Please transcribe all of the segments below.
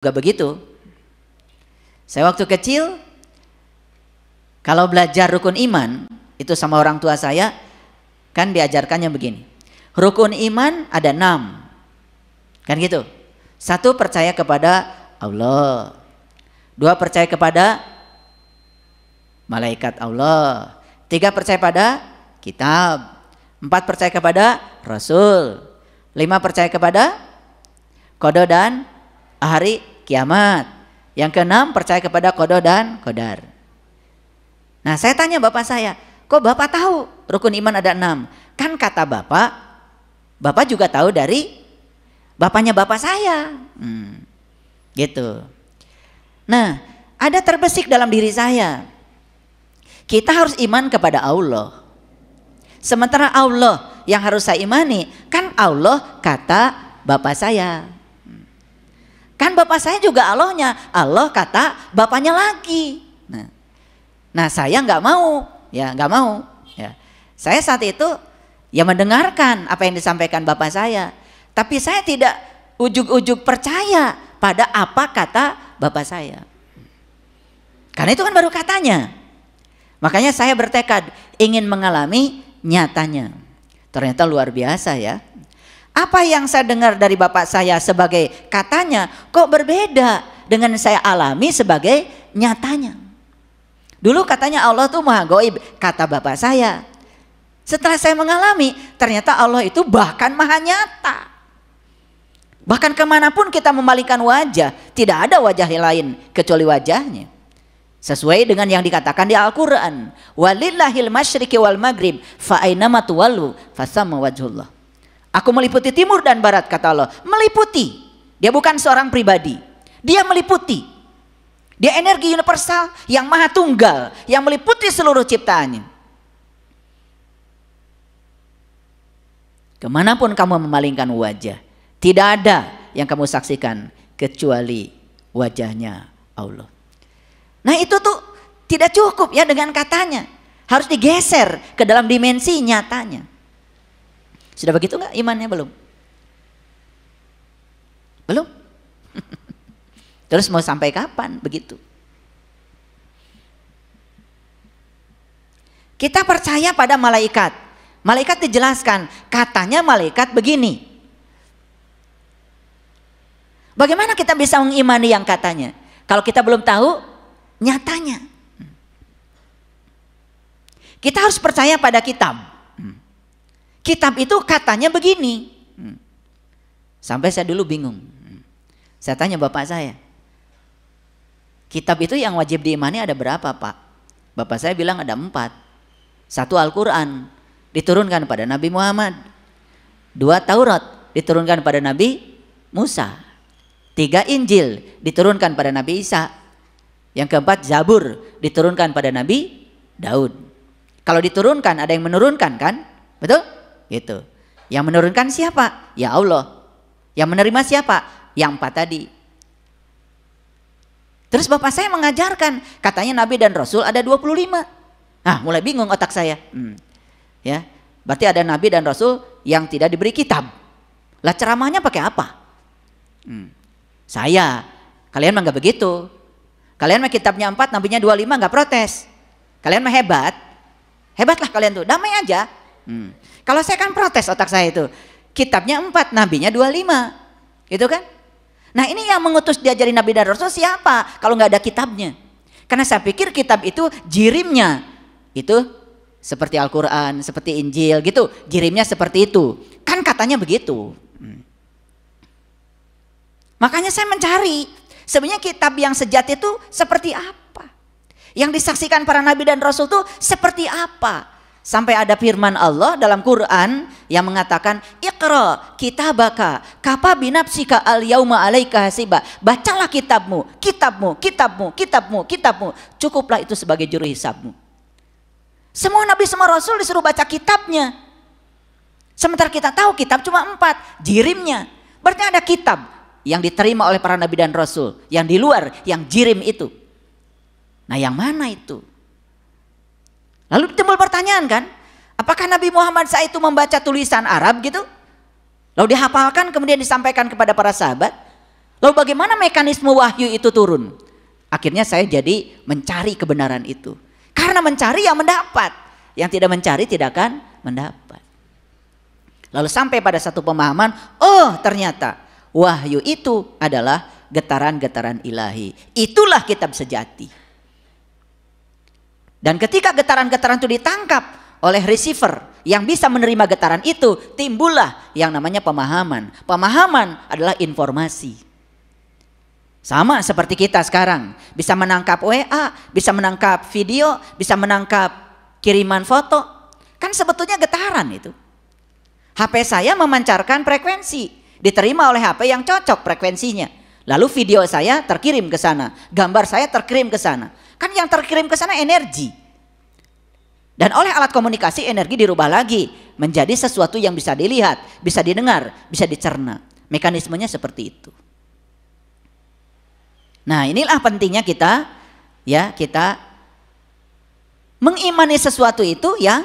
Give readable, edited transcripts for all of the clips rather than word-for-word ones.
Gak begitu. Saya waktu kecil kalau belajar rukun iman itu sama orang tua saya kan diajarkannya begini. Rukun iman ada 6. Kan gitu. 1 percaya kepada Allah. 2 percaya kepada malaikat Allah. 3 percaya pada kitab. 4 percaya kepada Rasul. 5 percaya kepada qada dan hari kiamat. Yang ke-6 percaya kepada qada dan qadar. Nah, saya tanya bapak saya, kok bapak tahu rukun iman ada 6? Kan kata bapak juga tahu dari bapaknya bapak saya. Gitu. Nah, ada terbesit dalam diri saya. Kita harus iman kepada Allah. Sementara Allah yang harus saya imani, kan Allah kata bapak saya. Kan bapak saya juga Allahnya, Allah kata bapaknya lagi. Nah saya nggak mau, nggak mau. Ya. Saya saat itu ya mendengarkan apa yang disampaikan bapak saya, tapi saya tidak ujug-ujug percaya pada apa kata bapak saya. Karena itu kan baru katanya. Makanya saya bertekad ingin mengalami nyatanya. Ternyata luar biasa ya. Apa yang saya dengar dari bapak saya sebagai katanya kok berbeda dengan saya alami sebagai nyatanya. Dulu katanya Allah tuh maha gaib, kata bapak saya. Setelah saya mengalami, ternyata Allah itu bahkan maha nyata. Bahkan kemanapun kita memalingkan wajah, tidak ada wajah lain kecuali wajahnya. Sesuai dengan yang dikatakan di Al-Quran. Walillahil masyriqi wal maghrib fa ainama tuwallu fasamma wajhullah. Aku meliputi timur dan barat, kata Allah. Meliputi. Dia bukan seorang pribadi. Dia meliputi. Dia energi universal yang maha tunggal, yang meliputi seluruh ciptaannya. Kemanapun kamu memalingkan wajah, tidak ada yang kamu saksikan kecuali wajahnya Allah. Nah itu tuh tidak cukup ya dengan katanya. Harus digeser ke dalam dimensi nyatanya. Sudah begitu nggak imannya? Belum? Belum? Terus mau sampai kapan begitu? Kita percaya pada malaikat. Malaikat dijelaskan, katanya malaikat begini. Bagaimana kita bisa mengimani yang katanya? Kalau kita belum tahu nyatanya. Kita harus percaya pada kitab. Kitab itu katanya begini. Sampai saya dulu bingung. Saya tanya bapak saya, kitab itu yang wajib diimani ada berapa, Pak? Bapak saya bilang ada 4. 1 Al-Quran diturunkan pada Nabi Muhammad. 2 Taurat diturunkan pada Nabi Musa. 3 Injil diturunkan pada Nabi Isa. Yang keempat Zabur diturunkan pada Nabi Daud. Kalau diturunkan ada yang menurunkan kan? Betul? Gitu. Yang menurunkan siapa? Ya Allah. Yang menerima siapa? Yang 4 tadi. Terus bapak saya mengajarkan, katanya Nabi dan Rasul ada 25. Nah mulai bingung otak saya. Ya, berarti ada Nabi dan Rasul yang tidak diberi kitab. Lah ceramahnya pakai apa? Kalian mah nggak begitu. Kalian mah kitabnya 4, nabinya 25, nggak protes. Kalian mah hebat. Hebatlah kalian tuh, damai aja. Kalau saya kan protes otak saya itu. Kitabnya 4, nabinya 25. Gitu kan? Nah ini yang mengutus diajari Nabi dan Rasul siapa? Kalau nggak ada kitabnya. Karena saya pikir kitab itu jirimnya. Itu seperti Al-Quran, seperti Injil gitu. Jirimnya seperti itu. Kan katanya begitu. Makanya saya mencari. Sebenarnya kitab yang sejati itu seperti apa? Yang disaksikan para Nabi dan Rasul itu seperti apa? Sampai ada firman Allah dalam Quran yang mengatakan Iqra kitabaka kafa binafsika al yauma alaika hasiba. Bacalah kitabmu, kitabmu, kitabmu, kitabmu, kitabmu. Cukuplah itu sebagai juru hisabmu. Semua Nabi semua Rasul disuruh baca kitabnya. Sementara kita tahu kitab cuma 4 jirimnya. Berarti ada kitab yang diterima oleh para Nabi dan Rasul. Yang di luar yang jirim itu. Nah yang mana itu? Lalu timbul pertanyaan kan, apakah Nabi Muhammad saat itu membaca tulisan Arab gitu? Lalu dihafalkan kemudian disampaikan kepada para sahabat? Lalu bagaimana mekanisme wahyu itu turun? Akhirnya saya jadi mencari kebenaran itu. Karena mencari yang mendapat. Yang tidak mencari tidak akan mendapat. Lalu sampai pada satu pemahaman, oh ternyata wahyu itu adalah getaran-getaran ilahi. Itulah kitab sejati. Dan ketika getaran-getaran itu ditangkap oleh receiver yang bisa menerima getaran itu, timbullah yang namanya pemahaman. Pemahaman adalah informasi. Sama seperti kita sekarang, bisa menangkap WA, bisa menangkap video, bisa menangkap kiriman foto. Kan sebetulnya getaran itu. HP saya memancarkan frekuensi, diterima oleh HP yang cocok frekuensinya. Lalu video saya terkirim ke sana, gambar saya terkirim ke sana. Kan yang terkirim ke sana energi. Dan oleh alat komunikasi energi dirubah lagi menjadi sesuatu yang bisa dilihat, bisa didengar, bisa dicerna. Mekanismenya seperti itu. Nah, inilah pentingnya kita mengimani sesuatu itu yang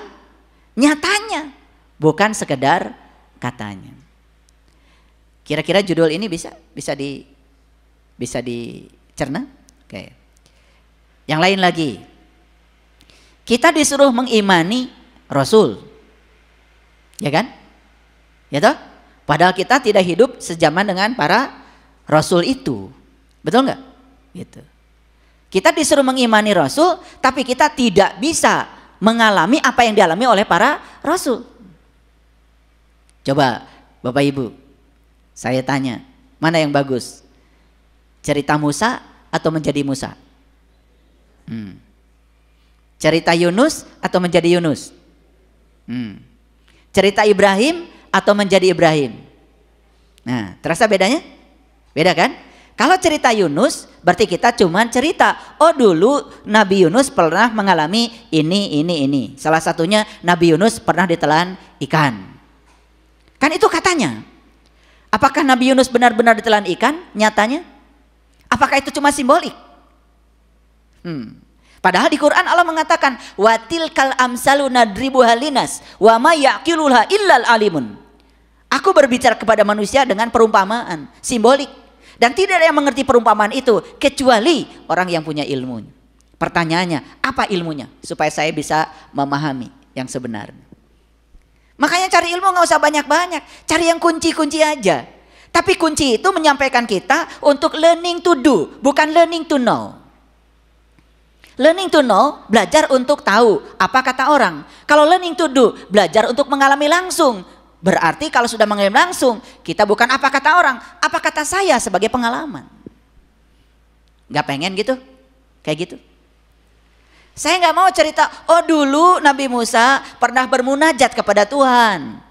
nyatanya, bukan sekedar katanya. Kira-kira judul ini bisa dicerna? Oke. Yang lain lagi. Kita disuruh mengimani Rasul. Ya kan? Ya toh? Padahal kita tidak hidup sejaman dengan para Rasul itu. Betul nggak? Gitu. Kita disuruh mengimani Rasul, tapi kita tidak bisa mengalami apa yang dialami oleh para Rasul. Coba Bapak Ibu, saya tanya, mana yang bagus? Cerita Musa atau menjadi Musa? Cerita Yunus atau menjadi Yunus? Cerita Ibrahim atau menjadi Ibrahim? Nah, terasa bedanya? Beda kan? Kalau cerita Yunus berarti kita cuman cerita, oh dulu Nabi Yunus pernah mengalami ini. Salah satunya Nabi Yunus pernah ditelan ikan. Kan itu katanya. Apakah Nabi Yunus benar-benar ditelan ikan nyatanya? Apakah itu cuma simbolik? Padahal di Quran Allah mengatakan watil kal amsalu nadribuha linas wa ma yaqilulha illal alimun. Aku berbicara kepada manusia dengan perumpamaan, simbolik. Dan tidak ada yang mengerti perumpamaan itu kecuali orang yang punya ilmu. Pertanyaannya, apa ilmunya? Supaya saya bisa memahami yang sebenarnya. Makanya cari ilmu nggak usah banyak-banyak, cari yang kunci-kunci aja. Tapi kunci itu menyampaikan kita untuk learning to do, bukan learning to know. Learning to know, belajar untuk tahu apa kata orang. Kalau learning to do, belajar untuk mengalami langsung. Berarti kalau sudah mengalami langsung, kita bukan apa kata orang, apa kata saya sebagai pengalaman. Gak pengen gitu, kayak gitu. Saya gak mau cerita, oh dulu Nabi Musa pernah bermunajat kepada Tuhan.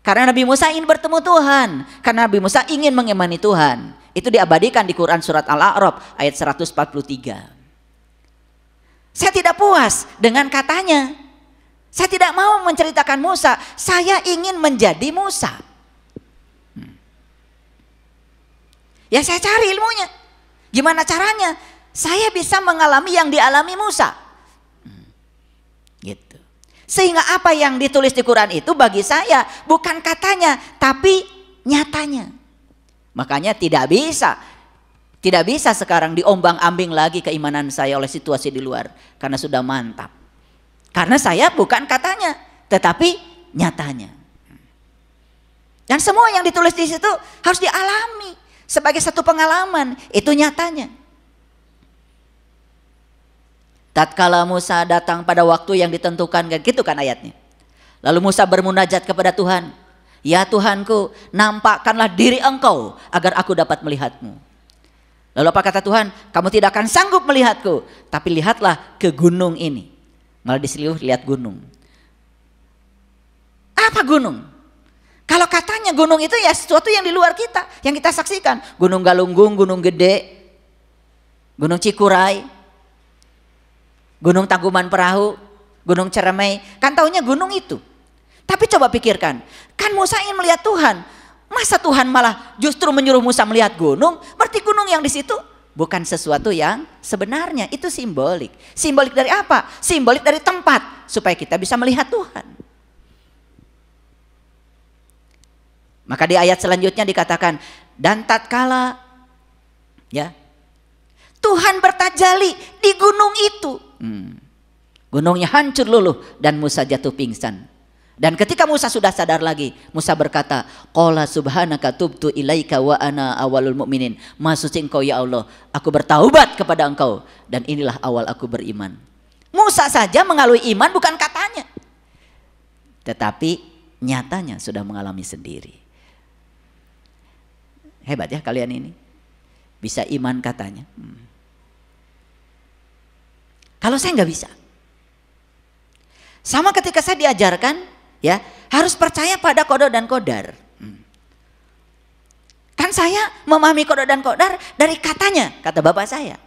Karena Nabi Musa ingin bertemu Tuhan, karena Nabi Musa ingin mengimani Tuhan. Itu diabadikan di Quran surat Al-A'raf ayat 143. Saya tidak puas dengan katanya. Saya tidak mau menceritakan Musa, saya ingin menjadi Musa. Ya saya cari ilmunya. Gimana caranya? Saya bisa mengalami yang dialami Musa. Gitu. Sehingga apa yang ditulis di Quran itu bagi saya bukan katanya, tapi nyatanya. Makanya tidak bisa sekarang diombang-ambing lagi keimanan saya oleh situasi di luar. Karena sudah mantap. Karena saya bukan katanya, tetapi nyatanya. Dan semua yang ditulis di situ harus dialami sebagai satu pengalaman. Itu nyatanya. Tatkala Musa datang pada waktu yang ditentukan, gitu kan ayatnya. Lalu Musa bermunajat kepada Tuhan. Ya Tuhanku, nampakkanlah diri Engkau agar aku dapat melihatmu. Lalu apa kata Tuhan? Kamu tidak akan sanggup melihatku, tapi lihatlah ke gunung ini. Malah diseliuh lihat gunung. Apa gunung? Kalau katanya gunung itu ya sesuatu yang di luar kita, yang kita saksikan. Gunung Galunggung, Gunung Gede, Gunung Cikuray, Gunung Tangkuban Perahu, Gunung Ciremai. Kan taunya gunung itu. Tapi coba pikirkan, kan Musa ingin melihat Tuhan. Masa Tuhan malah justru menyuruh Musa melihat gunung? Berarti gunung yang di situ bukan sesuatu yang sebenarnya, itu simbolik. Simbolik dari apa? Simbolik dari tempat supaya kita bisa melihat Tuhan. Maka di ayat selanjutnya dikatakan, dan tatkala Ya. Tuhan bertajali di gunung itu. Gunungnya hancur luluh dan Musa jatuh pingsan. Dan ketika Musa sudah sadar lagi, Musa berkata, "Qala subhanaka tubtu ilaika wa ana awalul mu'minin." Maha suci Engkau ya Allah, aku bertaubat kepada Engkau dan inilah awal aku beriman. Musa saja mengalami iman bukan katanya, tetapi nyatanya sudah mengalami sendiri. Hebat ya kalian ini, bisa iman katanya. Kalau saya nggak bisa. Sama ketika saya diajarkan, ya harus percaya pada qada dan qadar. Kan saya memahami qada dan qadar dari katanya, kata bapak saya.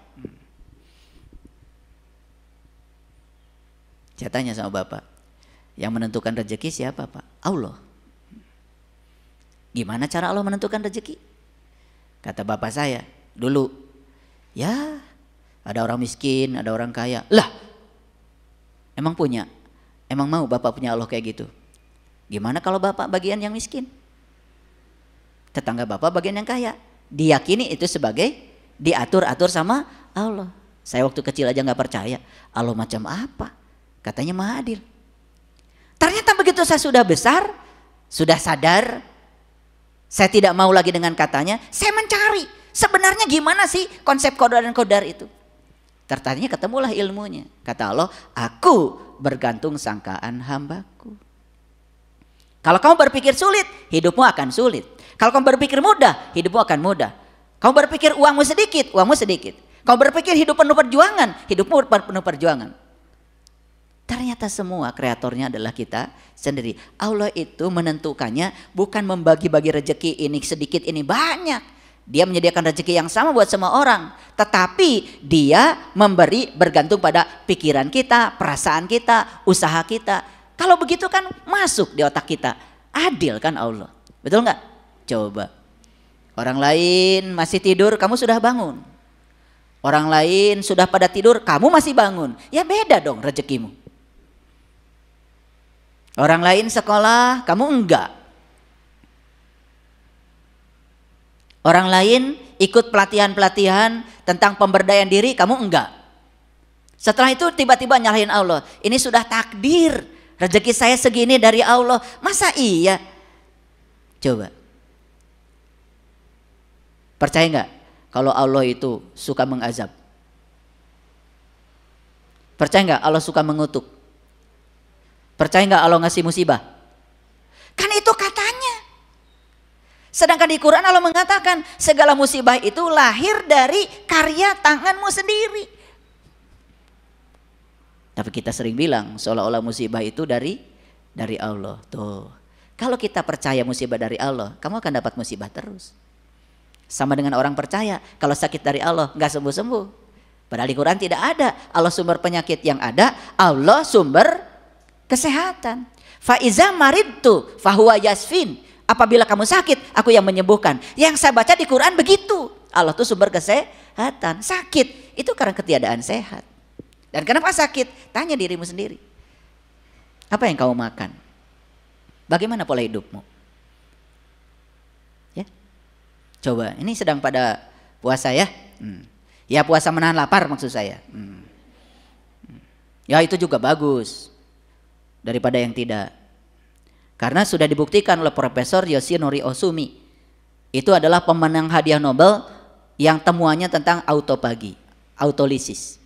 Saya tanya sama bapak, yang menentukan rezeki siapa Pak? Allah. Gimana cara Allah menentukan rezeki? Kata bapak saya, dulu ya ada orang miskin, ada orang kaya. Lah, emang punya? Emang mau bapak punya Allah kayak gitu? Gimana kalau bapak bagian yang miskin? Tetangga bapak bagian yang kaya. Diyakini itu sebagai diatur-atur sama Allah. Saya waktu kecil aja nggak percaya. Allah macam apa? Katanya maha adil. Ternyata begitu saya sudah besar, sudah sadar, saya tidak mau lagi dengan katanya, saya mencari sebenarnya gimana sih konsep qada dan qadar itu. Tertanya ketemulah ilmunya. Kata Allah, aku bergantung sangkaan hambaku. Kalau kamu berpikir sulit, hidupmu akan sulit. Kalau kamu berpikir mudah, hidupmu akan mudah. Kamu berpikir uangmu sedikit, uangmu sedikit. Kamu berpikir hidup penuh perjuangan, hidupmu penuh perjuangan. Ternyata semua kreatornya adalah kita sendiri. Allah itu menentukannya bukan membagi-bagi rezeki ini sedikit ini banyak. Dia menyediakan rezeki yang sama buat semua orang. Tetapi dia memberi bergantung pada pikiran kita, perasaan kita, usaha kita. Kalau begitu kan masuk di otak kita. Adil kan Allah. Betul nggak? Coba. Orang lain masih tidur, kamu sudah bangun. Orang lain sudah pada tidur, kamu masih bangun. Ya beda dong rezekimu. Orang lain sekolah, kamu enggak. Orang lain ikut pelatihan-pelatihan tentang pemberdayaan diri, kamu enggak. Setelah itu tiba-tiba nyalahin Allah. Ini sudah takdir, rezeki saya segini dari Allah. Masa iya? Coba. Percaya enggak kalau Allah itu suka mengazab? Percaya enggak Allah suka mengutuk? Percaya nggak Allah ngasih musibah? Kan itu katanya. Sedangkan di Quran Allah mengatakan segala musibah itu lahir dari karya tanganmu sendiri. Tapi kita sering bilang seolah-olah musibah itu dari Allah. Tuh, kalau kita percaya musibah dari Allah, kamu akan dapat musibah terus. Sama dengan orang percaya kalau sakit dari Allah nggak sembuh-sembuh. Padahal di Quran tidak ada Allah sumber penyakit, yang ada Allah sumber kesehatan. Faiza maridtu fahuwa yasfin. Apabila kamu sakit, aku yang menyembuhkan. Yang saya baca di Quran begitu. Allah itu sumber kesehatan. Sakit itu karena ketiadaan sehat. Dan kenapa sakit? Tanya dirimu sendiri. Apa yang kamu makan? Bagaimana pola hidupmu? Ya. Coba, ini sedang pada puasa ya. Ya puasa menahan lapar maksud saya. Ya itu juga bagus daripada yang tidak. Karena sudah dibuktikan oleh Profesor Yoshinori Ohsumi. Itu adalah pemenang hadiah Nobel yang temuannya tentang autopagi, autolisis.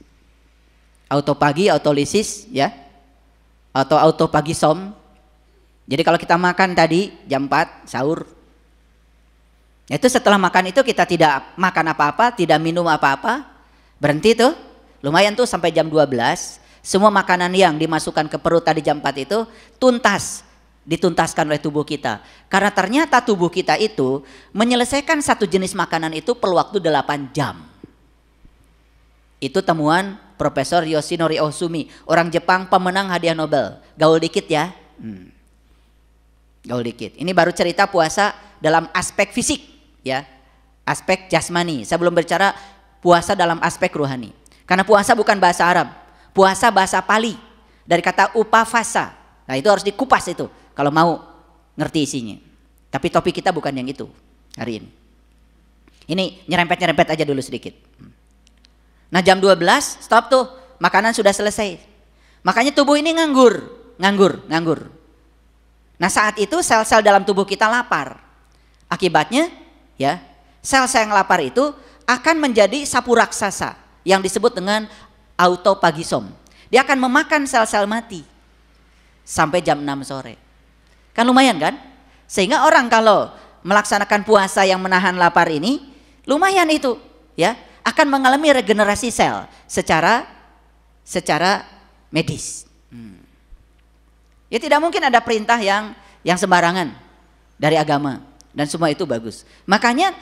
Autopagi, autolisis ya. Atau autopagisom. Jadi kalau kita makan tadi jam 4 sahur. Itu setelah makan itu kita tidak makan apa-apa, tidak minum apa-apa. Berhenti tuh. Lumayan tuh sampai jam 12. Semua makanan yang dimasukkan ke perut tadi jam 4 itu dituntaskan oleh tubuh kita. Karena ternyata tubuh kita itu menyelesaikan satu jenis makanan itu perlu waktu 8 jam. Itu temuan Profesor Yoshinori Ohsumi, orang Jepang pemenang hadiah Nobel. Gaul dikit ya. Gaul dikit. Ini baru cerita puasa dalam aspek fisik ya. Aspek jasmani. Saya belum bicara puasa dalam aspek ruhani. Karena puasa bukan bahasa Arab. Puasa bahasa Pali dari kata upavasa. Nah itu harus dikupas itu kalau mau ngerti isinya. Tapi topik kita bukan yang itu hari ini. Ini nyerempet-nyerempet aja dulu sedikit. Nah jam 12 stop tuh, makanan sudah selesai. Makanya tubuh ini nganggur. Nah saat itu sel-sel dalam tubuh kita lapar. Akibatnya ya, sel-sel yang lapar itu akan menjadi sapu raksasa yang disebut dengan autopagisom. Dia akan memakan sel-sel mati sampai jam 6 sore. Kan lumayan kan? Sehingga orang kalau melaksanakan puasa yang menahan lapar ini lumayan itu ya, akan mengalami regenerasi sel secara medis. Ya tidak mungkin ada perintah yang sembarangan dari agama, dan semua itu bagus. Makanya